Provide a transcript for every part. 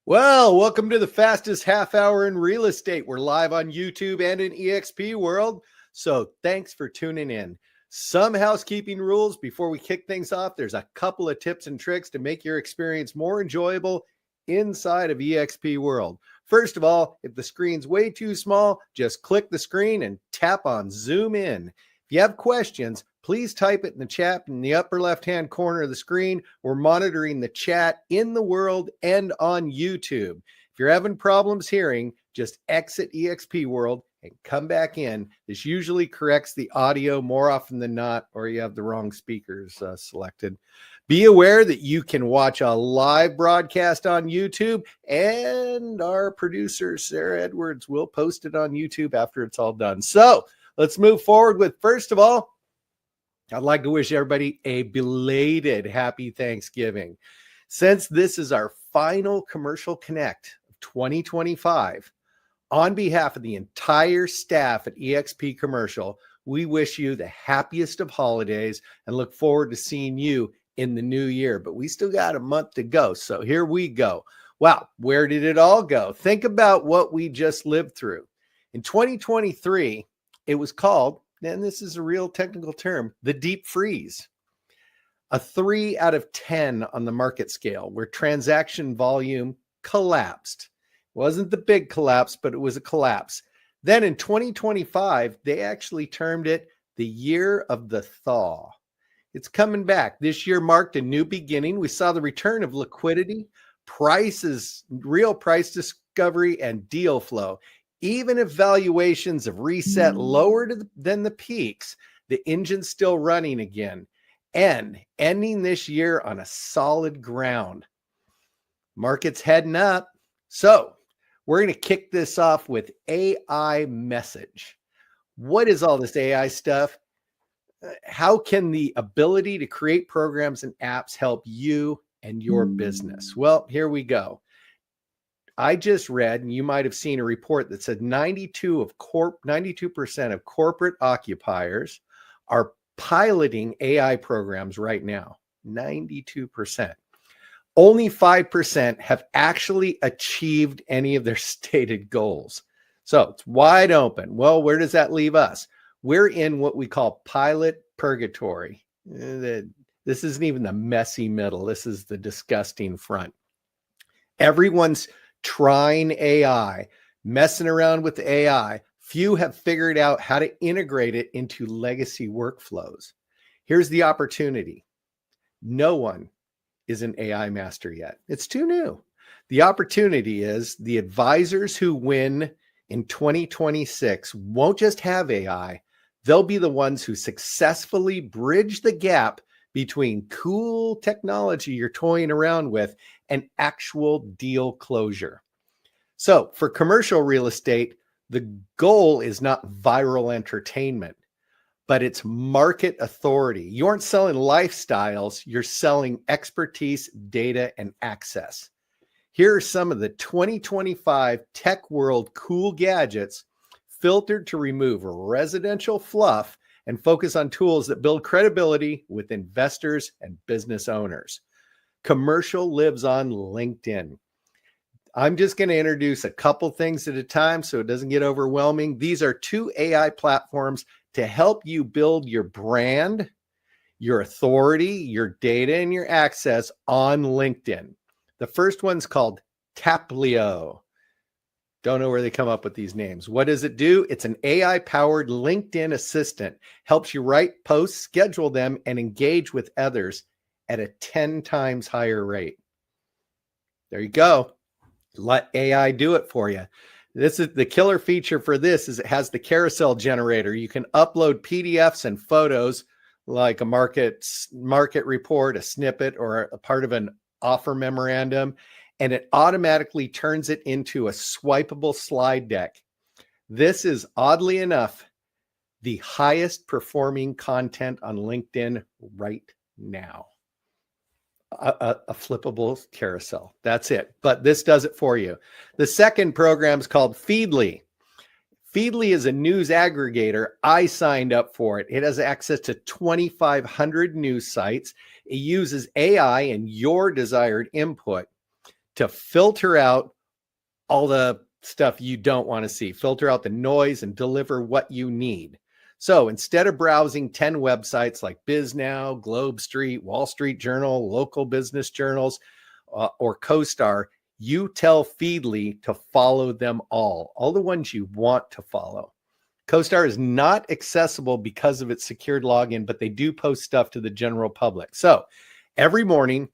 Well, welcome to the fastest half hour in real estate. We're live on YouTube and in eXp world. So thanks for tuning in. Some housekeeping rules before we kick things off. There's a couple of tips and tricks to make your experience more enjoyable inside of eXp world. First of all, if the screen's way too small, just click the screen and tap on zoom in. If you have questions, please type it in the chat in the upper left-hand corner of the screen. We're monitoring the chat in the world and on YouTube. If you're having problems hearing, just exit eXp world and come back in. This usually corrects the audio more often than not, or you have the wrong speakers selected. Be aware that you can watch a live broadcast on YouTube, and our producer, Sarah Edwards, will post it on YouTube after it's all done. So let's move forward with, first of all, I'd like to wish everybody a belated happy Thanksgiving. Since this is our final Commercial Connect of 2025, on behalf of the entire staff at eXp Commercial, we wish you the happiest of holidays and look forward to seeing you in the new year. But we still got a month to go, so here we go. Wow, where did it all go? Think about what we just lived through. In 2023, it was called, and this is a real technical term, the deep freeze. A 3 out of 10 on the market scale, where transaction volume collapsed. It wasn't the big collapse, but it was a collapse. Then in 2025, they actually termed it the year of the thaw. It's coming back. This year marked a new beginning. We saw the return of liquidity, prices, real price discovery, and deal flow. Even if valuations have reset lower than the peaks, the engine's still running again and ending this year on a solid ground. Market's heading up. So we're going to kick this off with AI message. What is all this AI stuff? How can the ability to create programs and apps help you and your business? Well, here we go. I just read, and you might have seen a report that said 92% of corporate occupiers are piloting AI programs right now. 92%. Only 5% have actually achieved any of their stated goals. So it's wide open. Well, where does that leave us? We're in what we call pilot purgatory. This isn't even the messy middle. This is the disgusting front. Everyone's trying AI, messing around with AI. Few have figured out how to integrate it into legacy workflows. Here's the opportunity. No one is an AI master yet. It's too new. The opportunity is the advisors who win in 2026 won't just have AI. They'll be the ones who successfully bridge the gap between cool technology you're toying around with and actual deal closure. So for commercial real estate, the goal is not viral entertainment, but it's market authority. You aren't selling lifestyles, you're selling expertise, data, and access. Here are some of the 2025 tech world cool gadgets filtered to remove residential fluff and focus on tools that build credibility with investors and business owners. Commercial lives on LinkedIn. I'm just going to introduce a couple things at a time so it doesn't get overwhelming. These are 2 AI platforms to help you build your brand, your authority, your data, and your access on LinkedIn. The first one's called Taplio. Don't know where they come up with these names. What does it do? It's an AI-powered LinkedIn assistant. Helps you write posts, schedule them, and engage with others at a 10 times higher rate. There you go. Let AI do it for you. This is the killer feature for this is it has the carousel generator. You can upload PDFs and photos like a market report, a snippet, or a part of an offer memorandum, and it automatically turns it into a swipeable slide deck. This is, oddly enough, the highest performing content on LinkedIn right now. A flippable carousel. That's it. But this does it for you. The second program is called Feedly. Feedly is a news aggregator. I signed up for it. It has access to 2,500 news sites. It uses AI and your desired input to filter out all the stuff you don't want to see, filter out the noise, and deliver what you need. So instead of browsing 10 websites like BizNow, Globe Street, Wall Street Journal, local business journals, or CoStar, you tell Feedly to follow them all the ones you want to follow. CoStar is not accessible because of its secured login, but they do post stuff to the general public. So every morning,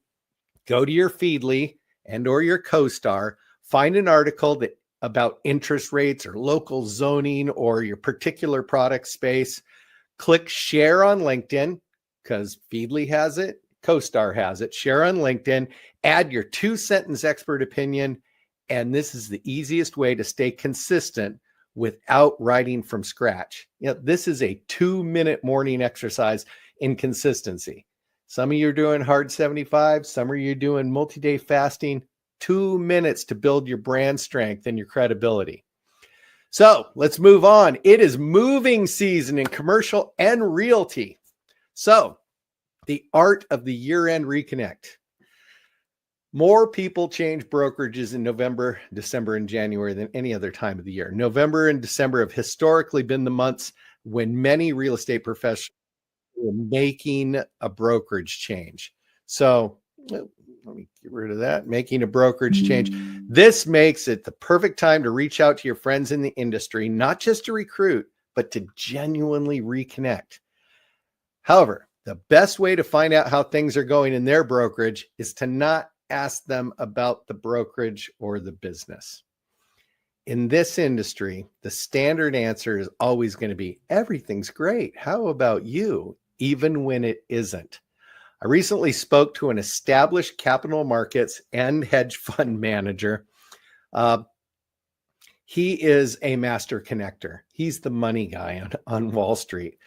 go to your Feedly and or your CoStar, find an article that about interest rates or local zoning or your particular product space. Click share on LinkedIn because Feedly has it, CoStar has it. Share on LinkedIn, add your 2-sentence expert opinion, and this is the easiest way to stay consistent without writing from scratch. This is a 2-minute morning exercise in consistency. Some of you are doing hard 75, some of you are doing multi-day fasting. 2 minutes to build your brand strength and your credibility. So let's move on. It is moving season in commercial and realty. So the art of the year-end reconnect. More people change brokerages in November, December, and January than any other time of the year. November and December have historically been the months when many real estate professionals are making a brokerage change. So let me get rid of that. Making a brokerage change. This makes it the perfect time to reach out to your friends in the industry, not just to recruit, but to genuinely reconnect. However, the best way to find out how things are going in their brokerage is to not ask them about the brokerage or the business. In this industry, the standard answer is always going to be, everything's great. How about you? Even when it isn't. I recently spoke to an established capital markets and hedge fund manager. He is a master connector. He's the money guy on Wall Street.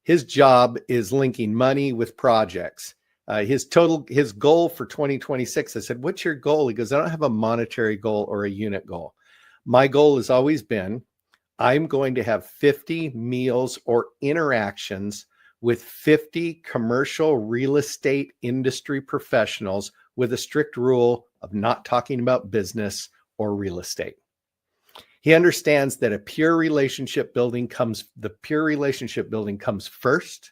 His job is linking money with projects. His goal for 2026, I said, what's your goal? He goes, I don't have a monetary goal or a unit goal. My goal has always been, I'm going to have 50 meals or interactions with 50 commercial real estate industry professionals with a strict rule of not talking about business or real estate. He understands that the pure relationship building comes first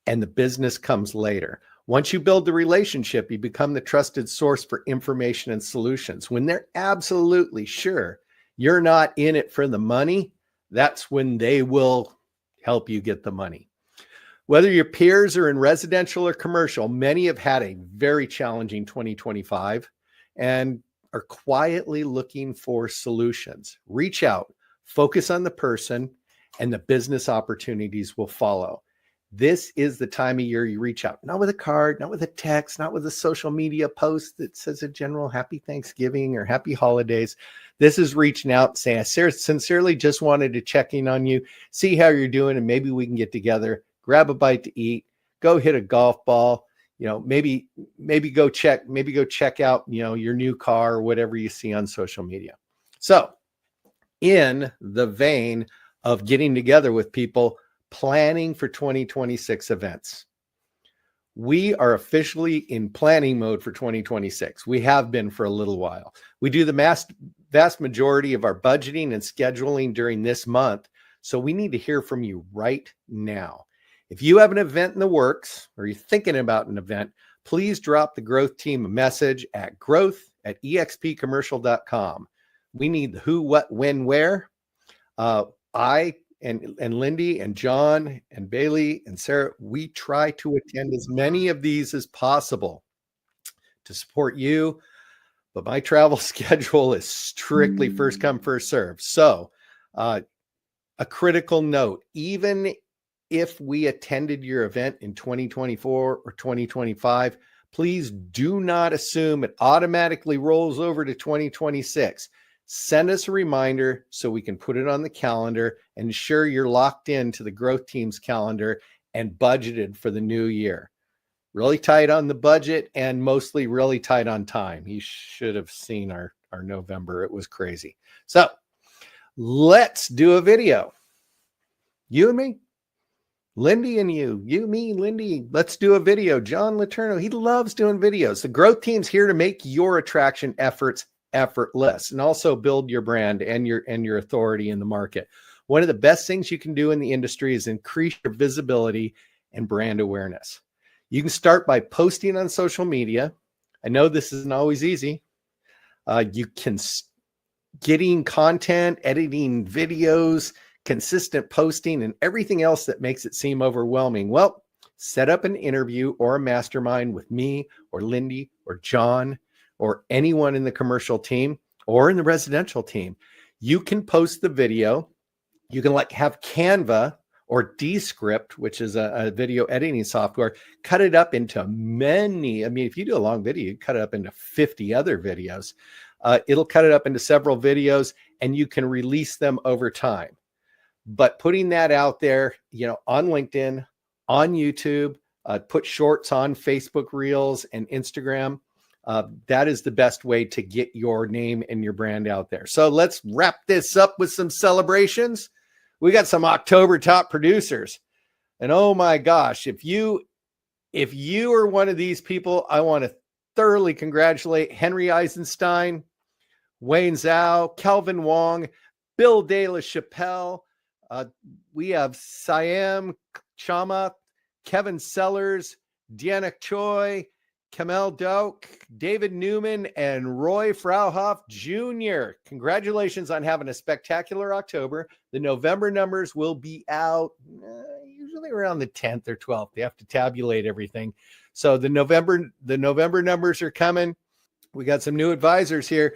and the business comes later. Once you build the relationship, you become the trusted source for information and solutions. When they're absolutely sure you're not in it for the money, that's when they will help you get the money. Whether your peers are in residential or commercial, many have had a very challenging 2025 and are quietly looking for solutions. Reach out, focus on the person, and the business opportunities will follow. This is the time of year you reach out, not with a card, not with a text, not with a social media post that says a general happy Thanksgiving or happy holidays. This is reaching out saying, I sincerely just wanted to check in on you, see how you're doing, and maybe we can get together, grab a bite to eat, go hit a golf ball, maybe go check out, your new car or whatever you see on social media. So in the vein of getting together with people, planning for 2026 events. We are officially in planning mode for 2026. We have been for a little while. We do the vast majority of our budgeting and scheduling during this month. So we need to hear from you right now. If you have an event in the works or you're thinking about an event, please drop the growth team a message at growth@expcommercial.com. We need the who, what, when, where. I and Lindy and John and Bailey and Sarah, we try to attend as many of these as possible to support you, but my travel schedule is strictly first come, first serve. So a critical note, even if we attended your event in 2024 or 2025, please do not assume it automatically rolls over to 2026. Send us a reminder so we can put it on the calendar and ensure you're locked into the growth team's calendar and budgeted for the new year. Really tight on the budget and mostly really tight on time. You should have seen our November. It was crazy. So let's do a video. You and me. Lindy and you, me, Lindy, let's do a video. John Letourneau, he loves doing videos. The growth team's here to make your attraction efforts effortless and also build your brand and your authority in the market. One of the best things you can do in the industry is increase your visibility and brand awareness. You can start by posting on social media. I know this isn't always easy. You can getting content, editing videos, consistent posting, and everything else that makes it seem overwhelming. Well, set up an interview or a mastermind with me or Lindy or John or anyone in the commercial team or in the residential team. You can post the video. You can have Canva or Descript, which is a video editing software, cut it up into many. I mean, if you do a long video, you cut it up into 50 other videos. It'll cut it up into several videos and you can release them over time. But putting that out there, on LinkedIn, on YouTube, put shorts on Facebook Reels and Instagram. That is the best way to get your name and your brand out there. So let's wrap this up with some celebrations. We got some October top producers. And oh my gosh, if you are one of these people, I want to thoroughly congratulate Henry Eisenstein, Wayne Zhao, Calvin Wong, Bill De La Chapelle. We have Siam Chama, Kevin Sellers, Deanna Choi, Kamel Doak, David Newman, and Roy Frauhoff Jr. Congratulations on having a spectacular October. The November numbers will be out usually around the 10th or 12th. They have to tabulate everything. So the November numbers are coming. We got some new advisors here.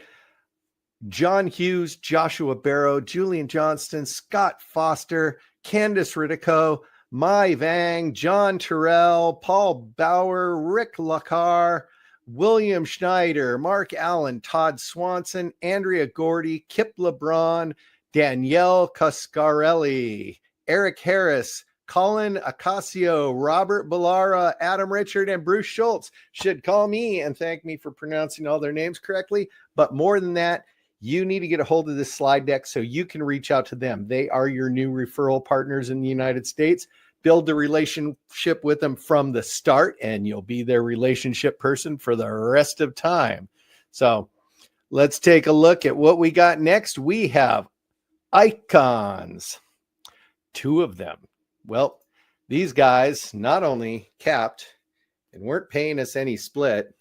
John Hughes, Joshua Barrow, Julian Johnston, Scott Foster, Candace Riddico, Mai Vang, John Terrell, Paul Bauer, Rick Lacar, William Schneider, Mark Allen, Todd Swanson, Andrea Gordy, Kip LeBron, Danielle Cascarelli, Eric Harris, Colin Acasio, Robert Ballara, Adam Richard, and Bruce Schultz should call me and thank me for pronouncing all their names correctly. But more than that, you need to get a hold of this slide deck so you can reach out to them. They are your new referral partners in the United States. Build the relationship with them from the start, and you'll be their relationship person for the rest of time. So let's take a look at what we got next. We have icons, 2 of them. Well, these guys not only capped and weren't paying us any split,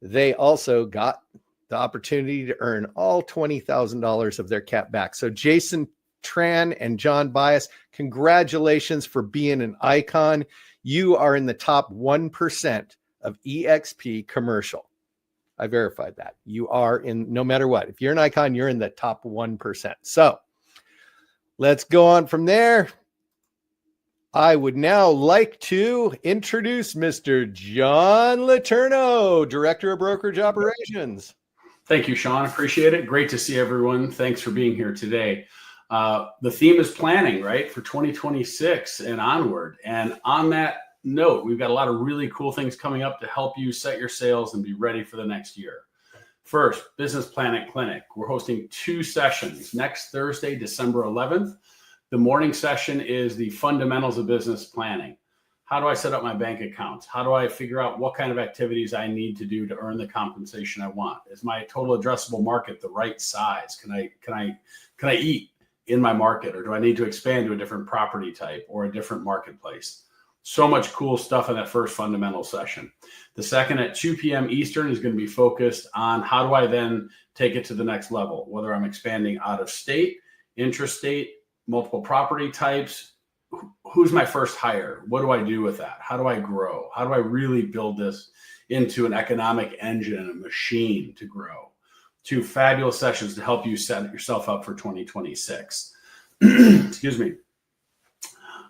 they also got the opportunity to earn all $20,000 of their cap back. So Jason Tran and John Bias, congratulations for being an icon. You are in the top 1% of eXp commercial. I verified that. You are in, no matter what. If you're an icon, you're in the top 1%. So let's go on from there. I would now like to introduce Mr. John Letourneau, Director of Brokerage Operations. Thank you, Sean. Appreciate it. Great to see everyone. Thanks for being here today. The theme is planning, right, for 2026 and onward. And on that note, we've got a lot of really cool things coming up to help you set your sails and be ready for the next year. First, Business Planet Clinic. We're hosting 2 sessions next Thursday, December 11th. The morning session is the fundamentals of business planning. How do I set up my bank accounts? How do I figure out what kind of activities I need to do to earn the compensation I want? Is my total addressable market the right size? Can I eat in my market, or do I need to expand to a different property type or a different marketplace? So much cool stuff in that first fundamental session. The second at 2 p.m. Eastern is going to be focused on how do I then take it to the next level, whether I'm expanding out of state, intrastate, multiple property types. Who's my first hire? What do I do with that? How do I grow? How do I really build this into an economic engine, a machine to grow? 2 fabulous sessions to help you set yourself up for 2026. Excuse me.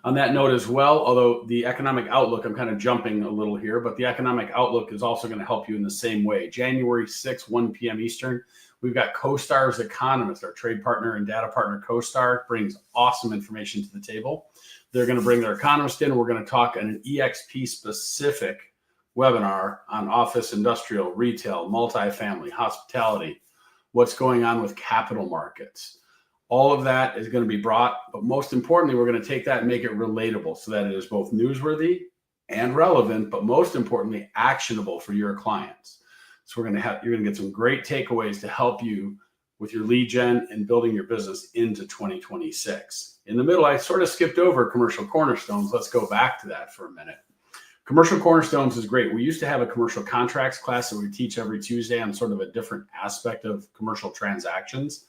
On that note as well, although the economic outlook, I'm kind of jumping a little here, but the economic outlook is also going to help you in the same way. January 6th, 1 p.m. Eastern, we've got CoStar's Economist, our trade partner and data partner. CoStar brings awesome information to the table. They're going to bring their economist in. We're going to talk an eXp specific webinar on office, industrial, retail, multifamily, hospitality, what's going on with capital markets. All of that is going to be brought, but most importantly, we're going to take that and make it relatable so that it is both newsworthy and relevant, but most importantly, actionable for your clients. So you're going to get some great takeaways to help you with your lead gen and building your business into 2026. In the middle, I sort of skipped over commercial cornerstones. Let's go back to that for a minute. Commercial cornerstones is great. We used to have a commercial contracts class that we teach every Tuesday on sort of a different aspect of commercial transactions.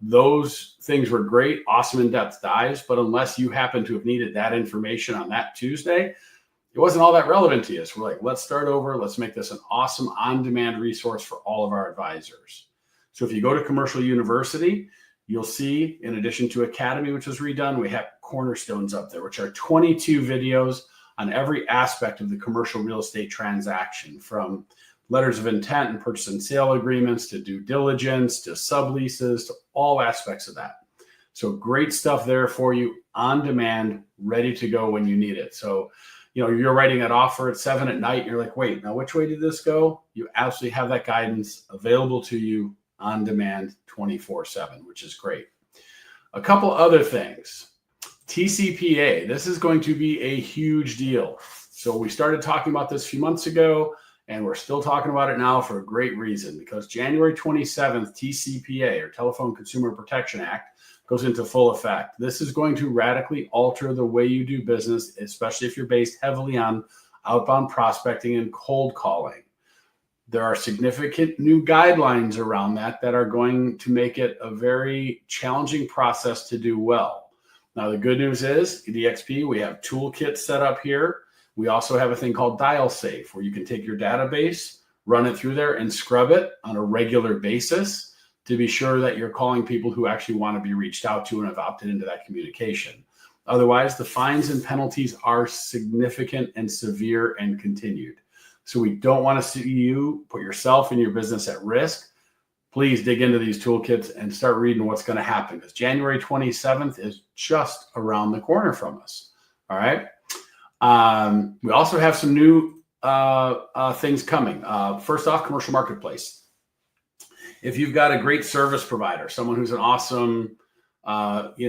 Those things were great, awesome in-depth dives, but unless you happen to have needed that information on that Tuesday, it wasn't all that relevant to you. So we're like, let's start over. Let's make this an awesome on-demand resource for all of our advisors. So if you go to Commercial University, you'll see, in addition to Academy, which was redone, we have Cornerstones up there, which are 22 videos on every aspect of the commercial real estate transaction, from letters of intent and purchase and sale agreements to due diligence to subleases to all aspects of that. So great stuff there for you on demand, ready to go when you need it. So, you're writing that offer at 7 at night. You're like, wait, now which way did this go? You absolutely have that guidance available to you on demand 24/7, which is great. A couple other things. TCPA, this is going to be a huge deal. So we started talking about this a few months ago, and we're still talking about it now for a great reason, because January 27th, TCPA, or Telephone Consumer Protection Act, goes into full effect. This is going to radically alter the way you do business, especially if you're based heavily on outbound prospecting and cold calling. There are significant new guidelines around that are going to make it a very challenging process to do well. Now, the good news is at eXp, we have toolkits set up here. We also have a thing called Dial Safe, where you can take your database, run it through there, and scrub it on a regular basis to be sure that you're calling people who actually want to be reached out to and have opted into that communication. Otherwise, the fines and penalties are significant and severe and continued. So we don't want to see you put yourself and your business at risk. Please dig into these toolkits and start reading what's going to happen, because January 27th is just around the corner from us. All right. We also have some new things coming. First off, commercial marketplace. If you've got a great service provider, someone who's an awesome, VA,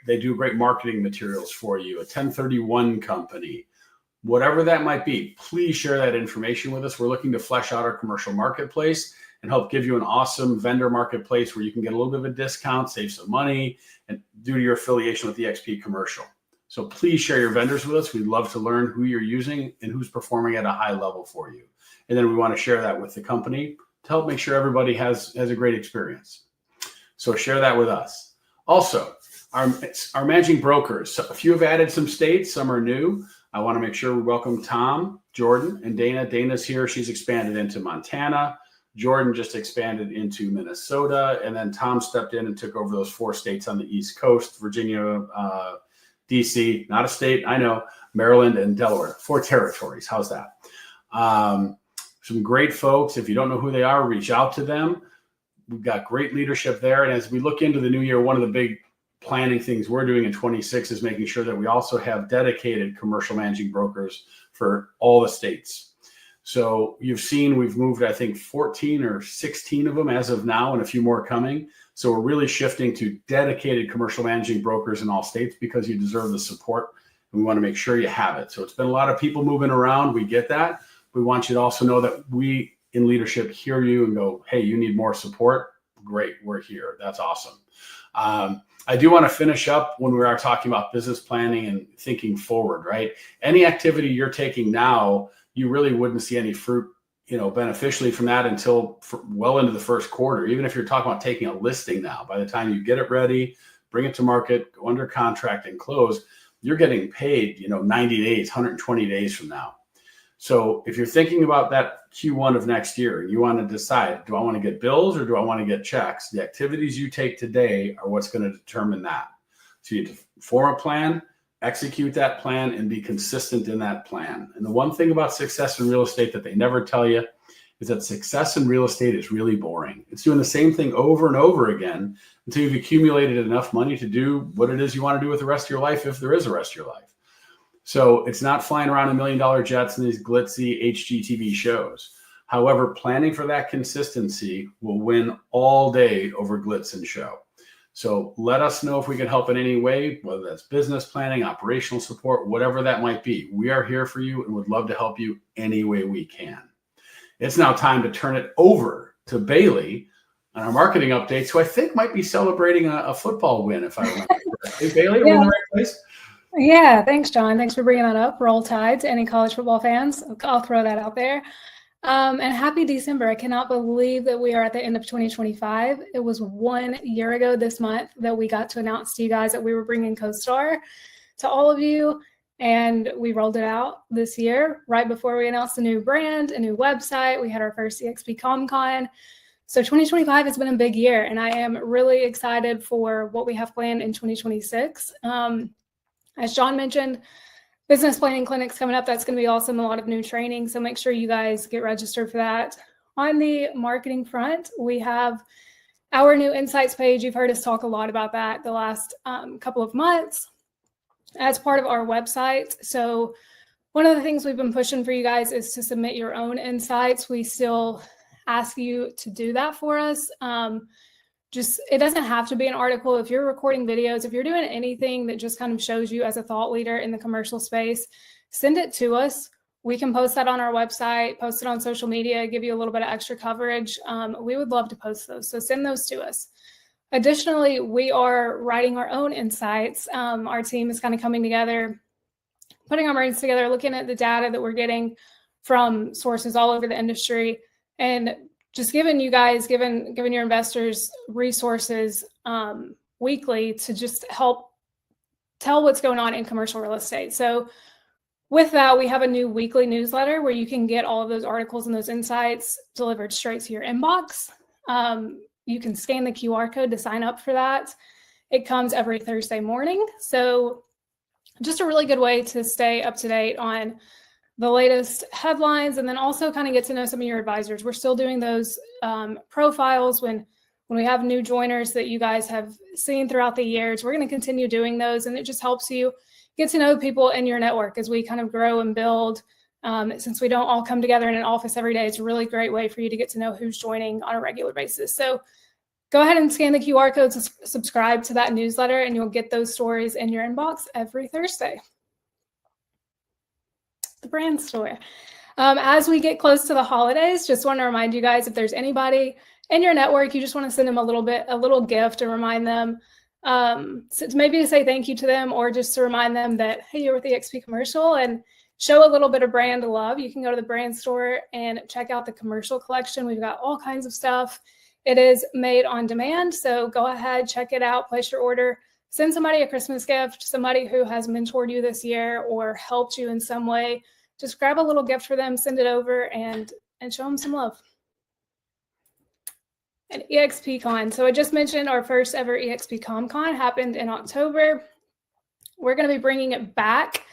they do great marketing materials for you, a 1031 company, whatever that might be, please share that information with us. We're looking to flesh out our commercial marketplace and help give you an awesome vendor marketplace where you can get a little bit of a discount, save some money, and due to your affiliation with the eXp Commercial. So please share your vendors with us. We'd love to learn who you're using and who's performing at a high level for you. And then we want to share that with the company to help make sure everybody has a great experience. So share that with us. Also, our managing brokers. So a few have added some states, some are new. I want to make sure we welcome Tom, Jordan, and Dana. Dana's here. She's expanded into Montana. Jordan just expanded into Minnesota. And then Tom stepped in and took over those 4 states on the East Coast, Virginia, DC, not a state, I know, Maryland, and Delaware. 4 territories. How's that? Some great folks. If you don't know who they are, reach out to them. We've got great leadership there. And as we look into the new year, one of the big planning things we're doing in 26 is making sure that we also have dedicated commercial managing brokers for all the states. So you've seen we've moved, I think, 14 or 16 of them as of now, and a few more coming. So we're really shifting to dedicated commercial managing brokers in all states because you deserve the support. And we want to make sure you have it. So it's been a lot of people moving around. We get that. We want you to also know that we in leadership hear you and go, hey, you need more support. Great, we're here. That's awesome. I do want to finish up when we are talking about business planning and thinking forward, right? Any activity you're taking now, you really wouldn't see any fruit, beneficially from that until well into the first quarter. Even if you're talking about taking a listing now, by the time you get it ready, bring it to market, go under contract and close, you're getting paid, 90 days, 120 days from now. So if you're thinking about that Q1 of next year and you want to decide, do I want to get bills or do I want to get checks? The activities you take today are what's going to determine that. So you need to form a plan, execute that plan, and be consistent in that plan. And the one thing about success in real estate that they never tell you is that success in real estate is really boring. It's doing the same thing over and over again until you've accumulated enough money to do what it is you want to do with the rest of your life, if there is a rest of your life. So it's not flying around $1 million jets and these glitzy HGTV shows. However, planning for that consistency will win all day over glitz and show. So let us know if we can help in any way, whether that's business planning, operational support, whatever that might be. We are here for you and would love to help you any way we can. It's now time to turn it over to Bailey on our marketing updates, who I think might be celebrating a football win, if I remember correctly. Bailey, are we in the right place? Yeah, thanks, John. Thanks for bringing that up. Roll Tide to any college football fans. I'll throw that out there. And happy December. I cannot believe that we are at the end of 2025. It was 1 year ago this month that we got to announce to you guys that we were bringing CoStar to all of you. And we rolled it out this year, right before we announced a new brand, a new website. We had our first eXp ComCon. So 2025 has been a big year, and I am really excited for what we have planned in 2026. As John mentioned, business planning clinics coming up. That's going to be awesome. A lot of new training. So make sure you guys get registered for that. On the marketing front, we have our new insights page. You've heard us talk a lot about that the last couple of months as part of our website. So one of the things we've been pushing for you guys is to submit your own insights. We still ask you to do that for us. It doesn't have to be an article. If you're recording videos, if you're doing anything that just kind of shows you as a thought leader in the commercial space, send it to us. We can post that on our website, post it on social media, give you a little bit of extra coverage. We would love to post those. So send those to us. Additionally, we are writing our own insights. Our team is kind of coming together, putting our brains together, looking at the data that we're getting from sources all over the industry, and just giving you guys, giving your investors resources weekly to just help tell what's going on in commercial real estate. So with that, we have a new weekly newsletter where you can get all of those articles and those insights delivered straight to your inbox. You can scan the QR code to sign up for that. It comes every Thursday morning. So just a really good way to stay up to date on the latest headlines, and then also kind of get to know some of your advisors. We're still doing those profiles when we have new joiners that you guys have seen throughout the years. We're going to continue doing those, and it just helps you get to know people in your network as we kind of grow and build. Since we don't all come together in an office every day, it's a really great way for you to get to know who's joining on a regular basis. So go ahead and scan the QR codes, subscribe to that newsletter, and you'll get those stories in your inbox every Thursday. The brand store. As we get close to the holidays, just want to remind you guys, if there's anybody in your network, you just want to send them a little gift to remind them, so maybe to say thank you to them, or just to remind them that, hey, you're with the eXp Commercial, and show a little bit of brand love. You can go to the brand store and check out the commercial collection. We've got all kinds of stuff. It is made on demand, so go ahead, check it out, place your order. Send somebody a Christmas gift, somebody who has mentored you this year or helped you in some way. Just grab a little gift for them, send it over, and show them some love. And eXpCon. So I just mentioned our first ever eXp ComCon happened in October. We're going to be bringing it back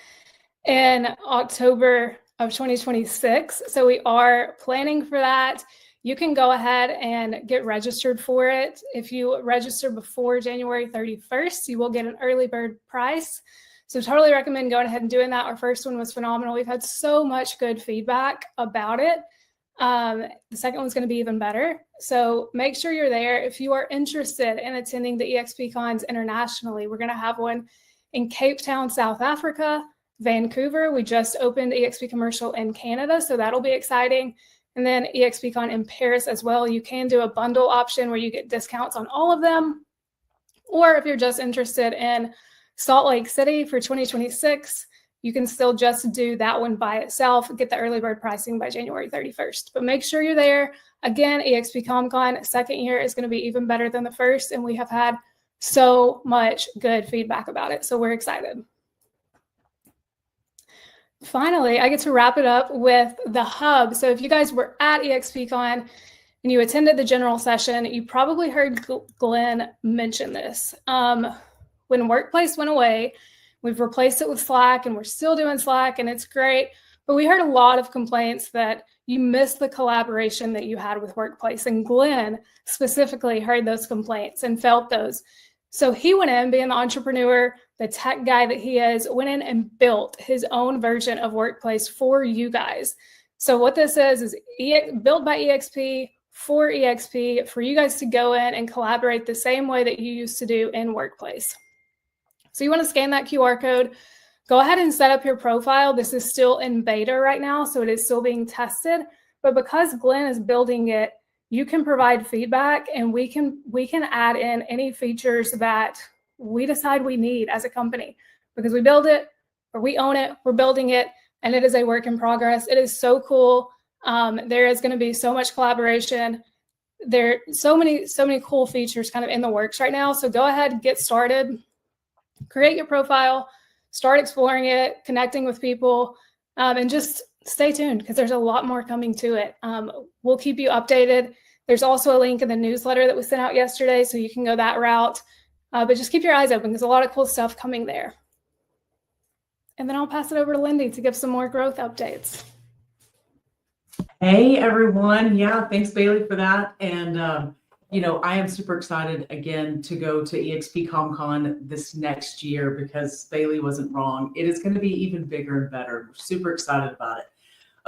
in October of 2026. So we are planning for that. You can go ahead and get registered for it. If you register before January 31st, you will get an early bird price. So totally recommend going ahead and doing that. Our first one was phenomenal. We've had so much good feedback about it. The second one's going to be even better. So make sure you're there. If you are interested in attending the eXp Cons internationally, we're going to have one in Cape Town, South Africa, Vancouver. We just opened eXp Commercial in Canada, so that'll be exciting. And then eXpCon in Paris as well. You can do a bundle option where you get discounts on all of them. Or if you're just interested in Salt Lake City for 2026, you can still just do that one by itself, get the early bird pricing by January 31st. But make sure you're there. Again, eXp ComCon, second year is going to be even better than the first, and we have had so much good feedback about it. So we're excited. Finally, I get to wrap it up with the hub. So if you guys were at eXpCon and you attended the general session, you probably heard Glenn mention this. When Workplace went away, we've replaced it with Slack, and we're still doing Slack, and it's great. But we heard a lot of complaints that you missed the collaboration that you had with Workplace. And Glenn specifically heard those complaints and felt those. So he went in, being the entrepreneur, the tech guy that he is, went in and built his own version of Workplace for you guys. So what this is built by eXp for eXp, for you guys to go in and collaborate the same way that you used to do in Workplace. So you want to scan that QR code, go ahead and set up your profile. This is still in beta right now, so it is still being tested. But because Glenn is building it, you can provide feedback, and we can add in any features that we decide we need as a company, because we build it, or we own it, we're building it, and it is a work in progress. It is so cool. There is going to be so much collaboration. There are so many cool features kind of in the works right now. So go ahead, get started, create your profile, start exploring it, connecting with people, and just stay tuned, because there's a lot more coming to it. We'll keep you updated. There's also a link in the newsletter that was sent out yesterday, so you can go that route. But just keep your eyes open, because a lot of cool stuff coming there. And then I'll pass it over to Lindy to give some more growth updates. Hey, everyone. Yeah, thanks, Bailey, for that. And, you know, I am super excited again to go to eXp ComCon this next year, because Bailey wasn't wrong. It is going to be even bigger and better. We're super excited about it.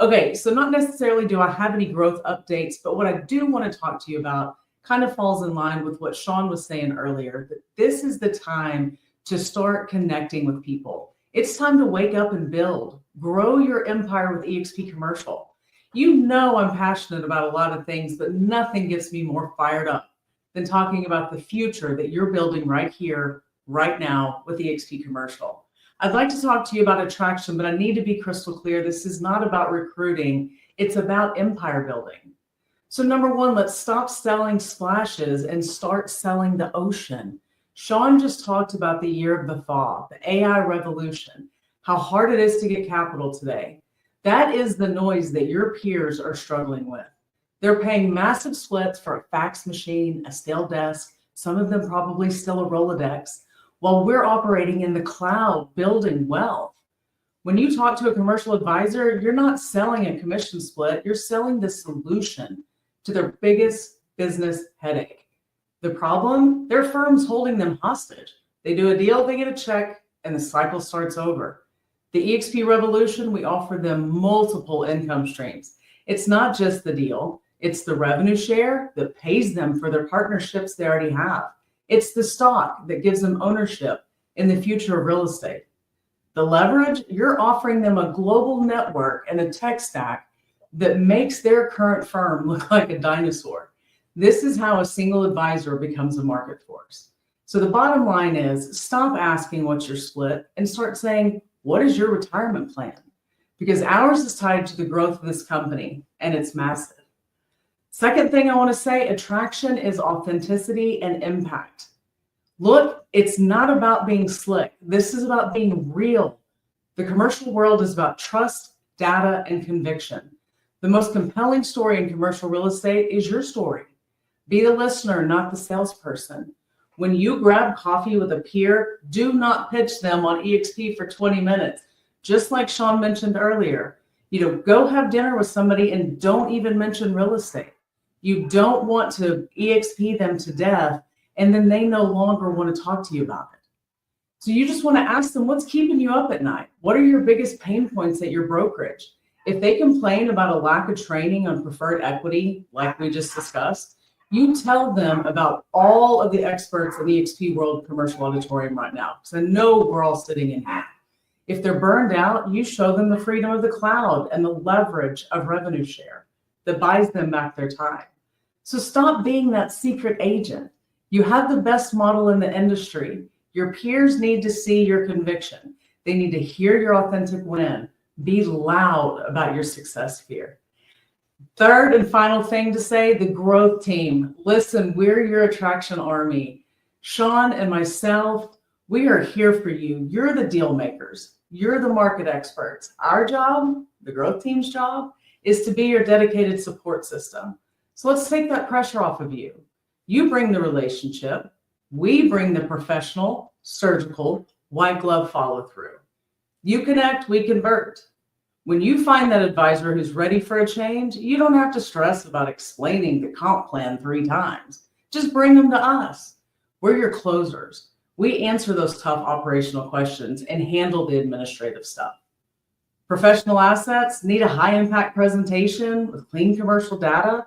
Okay, so not necessarily do I have any growth updates, but what I do want to talk to you about kind of falls in line with what Sean was saying earlier, that this is the time to start connecting with people. It's time to wake up and build, grow your empire with eXp Commercial. You know I'm passionate about a lot of things, but nothing gets me more fired up than talking about the future that you're building right here, right now with eXp Commercial. I'd like to talk to you about attraction, but I need to be crystal clear. This is not about recruiting. It's about empire building. So number one, let's stop selling splashes and start selling the ocean. Sean just talked about the year of the thaw, the AI revolution, how hard it is to get capital today. That is the noise that your peers are struggling with. They're paying massive splits for a fax machine, a stale desk, some of them probably still a Rolodex, while we're operating in the cloud, building wealth. When you talk to a commercial advisor, you're not selling a commission split, you're selling the solution to their biggest business headache. The problem, their firm's holding them hostage. They do a deal, they get a check, and the cycle starts over. The eXp Revolution, we offer them multiple income streams. It's not just the deal, it's the revenue share that pays them for their partnerships they already have. It's the stock that gives them ownership in the future of real estate. The leverage, you're offering them a global network and a tech stack that makes their current firm look like a dinosaur. This is how a single advisor becomes a market force. So the bottom line is, stop asking what's your split and start saying, what is your retirement plan? Because ours is tied to the growth of this company, and it's massive. Second thing I want to say, attraction is authenticity and impact. Look, it's not about being slick. This is about being real. The commercial world is about trust, data, and conviction. The most compelling story in commercial real estate is your story. Be the listener, not the salesperson. When you grab coffee with a peer, do not pitch them on eXp for 20 minutes. Just like Sean mentioned earlier, go have dinner with somebody and don't even mention real estate. You don't want to eXp them to death, and then they no longer want to talk to you about it. So you just want to ask them, what's keeping you up at night? What are your biggest pain points at your brokerage? If they complain about a lack of training on preferred equity, like we just discussed, you tell them about all of the experts in the eXp World Commercial Auditorium right now, because I know we're all sitting in here. If they're burned out, you show them the freedom of the cloud and the leverage of revenue share that buys them back their time. So stop being that secret agent. You have the best model in the industry. Your peers need to see your conviction. They need to hear your authentic win. Be loud about your success here. Third and final thing to say, the growth team. Listen, we're your attraction army. Sean and myself, we are here for you. You're the deal makers. You're the market experts. Our job, the growth team's job, is to be your dedicated support system. So let's take that pressure off of you. You bring the relationship. We bring the professional, surgical, white glove follow through. You connect, we convert. When you find that advisor who's ready for a change, you don't have to stress about explaining the comp plan 3 times. Just bring them to us. We're your closers. We answer those tough operational questions and handle the administrative stuff. Professional assets, need a high impact presentation with clean commercial data,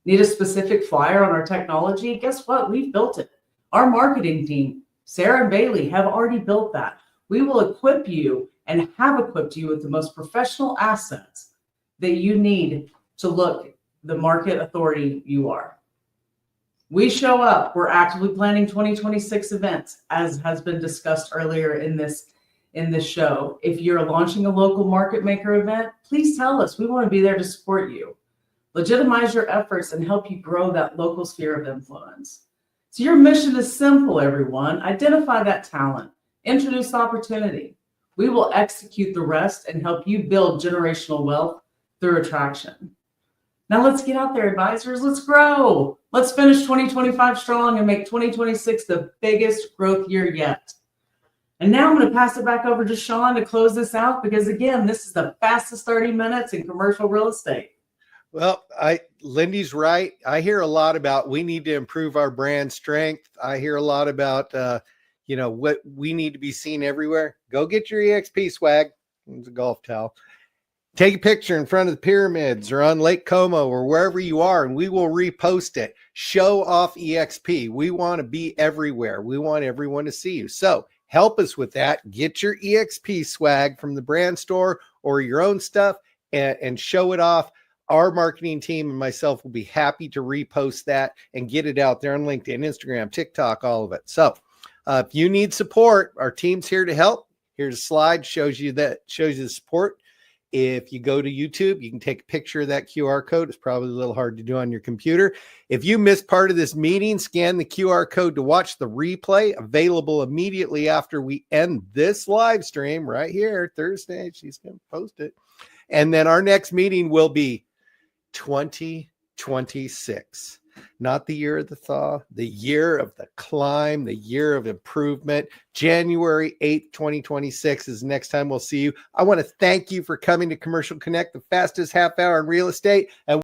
need a specific flyer on our technology. Guess what? We've built it. Our marketing team, Sarah and Bailey, have already built that. We will equip you and have equipped you with the most professional assets that you need to look the market authority you are. We show up. We're actively planning 2026 events, as has been discussed earlier in this show. If you're launching a local market maker event, please tell us. We want to be there to support you. Legitimize your efforts and help you grow that local sphere of influence. So your mission is simple, everyone. Identify that talent, introduce opportunity. We will execute the rest and help you build generational wealth through attraction. Now let's get out there, advisors. Let's grow. Let's finish 2025 strong and make 2026 the biggest growth year yet. And now I'm going to pass it back over to Sean to close this out, because again, this is the fastest 30 minutes in commercial real estate. Well, Lindy's right. I hear a lot about we need to improve our brand strength. I hear a lot about, what we need to be seen everywhere. Go get your eXp swag. It's a golf towel. Take a picture in front of the pyramids or on Lake Como or wherever you are, and we will repost it. Show off eXp. We want to be everywhere. We want everyone to see you. So help us with that. Get your eXp swag from the brand store or your own stuff and show it off. Our marketing team and myself will be happy to repost that and get it out there on LinkedIn, Instagram, TikTok, all of it. So if you need support, our team's here to help. Here's a slide shows you the support. If you go to YouTube, you can take a picture of that QR code. It's probably a little hard to do on your computer. If you missed part of this meeting, scan the QR code to watch the replay, available immediately after we end this live stream right here, Thursday. She's going to post it. And then our next meeting will be 2026. Not the year of the thaw, the year of the climb, the year of improvement. January 8th, 2026 is the next time we'll see you. I want to thank you for coming to Commercial Connect, the fastest half hour in real estate. And